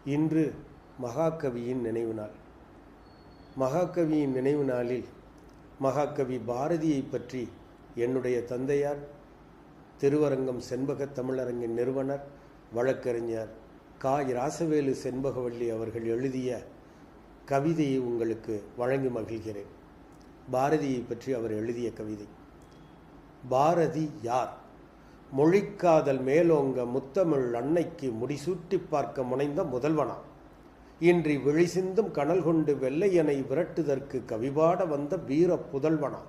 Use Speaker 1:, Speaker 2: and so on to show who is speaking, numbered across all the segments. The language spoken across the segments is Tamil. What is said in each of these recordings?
Speaker 1: இன்று மகாகவியின் நினைவு நாள். மகாகவியின் நினைவு நாளில் மகாகவி பாரதியை பற்றி என்னுடைய தந்தையார் திருவரங்கம் செண்பக தமிழரங்கின் நிறுவனர் வழக்கறிஞர் கா. ராசவேலு செண்பகவல்லி அவர்கள் எழுதிய கவிதையை உங்களுக்கு வழங்கி மகிழ்கிறேன். பாரதியை பற்றி அவர் எழுதிய கவிதை. பாரதி யார்? மொழிக்காதல் மேலோங்க முத்தமிழ் அன்னைக்கு முடிசூட்டி பார்க்க முனைந்த முதல்வனா? இன்றி விழிசிந்தும் கனல் கொண்டு வெள்ளையனை விரட்டுதற்கு கவிபாட வந்த வீர புதல்வனா?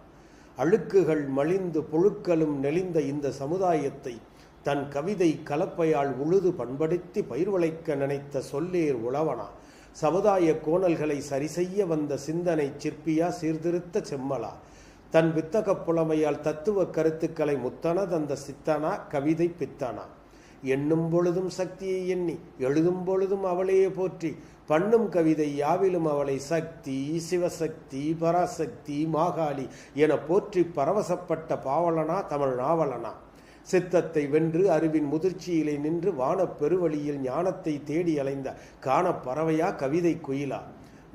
Speaker 1: அழுக்குகள் மலிந்து புழுக்களும் நெளிந்த இந்த சமுதாயத்தை தன் கவிதை கலப்பையால் உழுது பண்படுத்தி பயிர் விளைக்க நினைத்த சொல்லேர் உழவனா? சமுதாய கோணல்களை சரிசெய்ய வந்த சிந்தனை சிற்பியா சீர்திருத்த செம்மலா? தன் வித்தக புலமையால் தத்துவ கருத்துக்களை முத்தன தந்த சித்தனா கவிதை பித்தனா? எண்ணும் பொழுதும் சக்தியை எண்ணி எழுதும் பொழுதும் அவளையே போற்றி பண்ணும் கவிதை யாவிலும் அவளை சக்தி, சிவசக்தி, பராசக்தி, மாகாளி என போற்றி பரவசப்பட்ட பாவலனா தமிழ் நாவலனா? சித்தத்தை வென்று அறிவின் முதிர்ச்சியிலே நின்று வானப் பெருவழியில் ஞானத்தை தேடி அலைந்த காண பறவையா கவிதை குயிலா?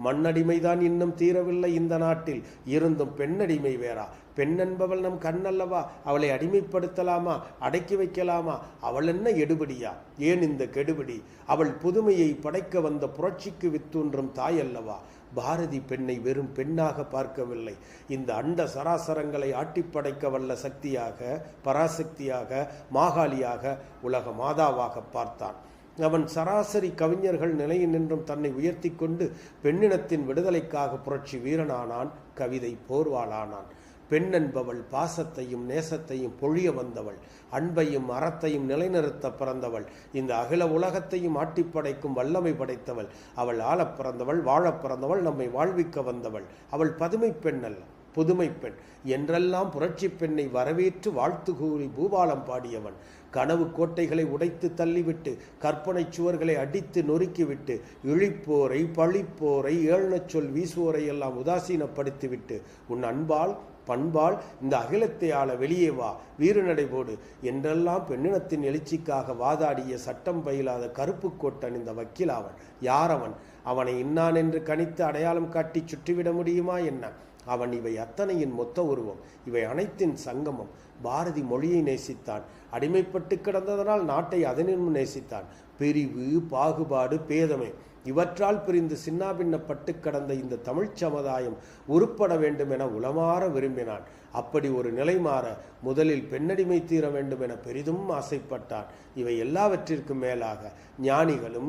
Speaker 1: மண்ணடிமைதான் இன்னும் தீரவில்லை இந்த நாட்டில், இருந்தும் பெண்ணடிமை வேறா? பெண் என்பவள் நம் கண்ணல்லவா? அவளை அடிமைப்படுத்தலாமா? அடக்கி வைக்கலாமா? அவள் என்ன எடுபடியா? ஏன் இந்த கெடுபடி? அவள் புதுமையை படைக்க வந்த புரட்சிக்கு வித்தூன்றும் தாயல்லவா? பாரதி பெண்ணை வெறும் பெண்ணாக பார்க்கவில்லை, இந்த அண்ட சராசரங்களை ஆட்டிப்படைக்க வல்ல சக்தியாக, பராசக்தியாக, மாகாளியாக, உலக மாதாவாக பார்த்தான். அவன் சராசரி கவிஞர்கள் நிலையில் நின்றும் தன்னை உயர்த்தி கொண்டு பெண்ணினத்தின் விடுதலைக்காக புரட்சி வீரனானான், கவிதை போர்வாளானான். பெண் என்பவள் பாசத்தையும் நேசத்தையும் பொழிய வந்தவள், அன்பையும் அறத்தையும் நிலைநிறுத்த பிறந்தவள், இந்த அகில உலகத்தையும் ஆட்டிப்படைக்கும் வல்லமை படைத்தவள். அவள் ஆளப் பிறந்தவள், வாழப் பிறந்தவள், நம்மை வாழ்விக்க வந்தவள். அவள் பதுமை பெண் அல்ல, புதுமை பெண் என்றெல்லாம் புரட்சி பெண்ணை வரவேற்று வாழ்த்து கூறி பூபாலம் பாடியவன். கனவு கோட்டைகளை உடைத்து தள்ளிவிட்டு கற்பனை சுவர்களை அடித்து நொறுக்கிவிட்டு இழிப்போரை, பழிப்போரை, ஏழ்னச் சொல் வீசுவோரை எல்லாம் உதாசீனப்படுத்திவிட்டு உன் அன்பால் பண்பால் இந்த அகிலத்தை ஆள வெளியே வா, வீரநடை போடு என்றெல்லாம் பெண்ணினத்தின் எழுச்சிக்காக வாதாடிய சட்டம் பயிலாத கருப்பு கோட்டன் இந்த வக்கீல். அவன் யார்? அவனை இன்னான் என்று கணித்து அடையாளம் காட்டி சுற்றிவிட முடியுமா என்ன? அவன் இவை அத்தனையின் மொத்த உருவம், இவை அனைத்தின் சங்கமம். பாரதி மொழியை நேசித்தான், அடிமைப்பட்டு கிடந்ததனால் நாட்டை அதனினும் நேசித்தான். பிரிவு, பாகுபாடு, பேதமை இவற்றால் பிரிந்து சின்னாபின்னப்பட்டு கடந்த இந்த தமிழ்ச் சமுதாயம் உருப்பட வேண்டும் என உளமாற விரும்பினான். அப்படி ஒரு நிலை மாற முதலில் பெண்ணடிமை தீர வேண்டும் என பெரிதும் ஆசைப்பட்டான். இவை எல்லாவற்றிற்கும் மேலாக ஞானிகளும்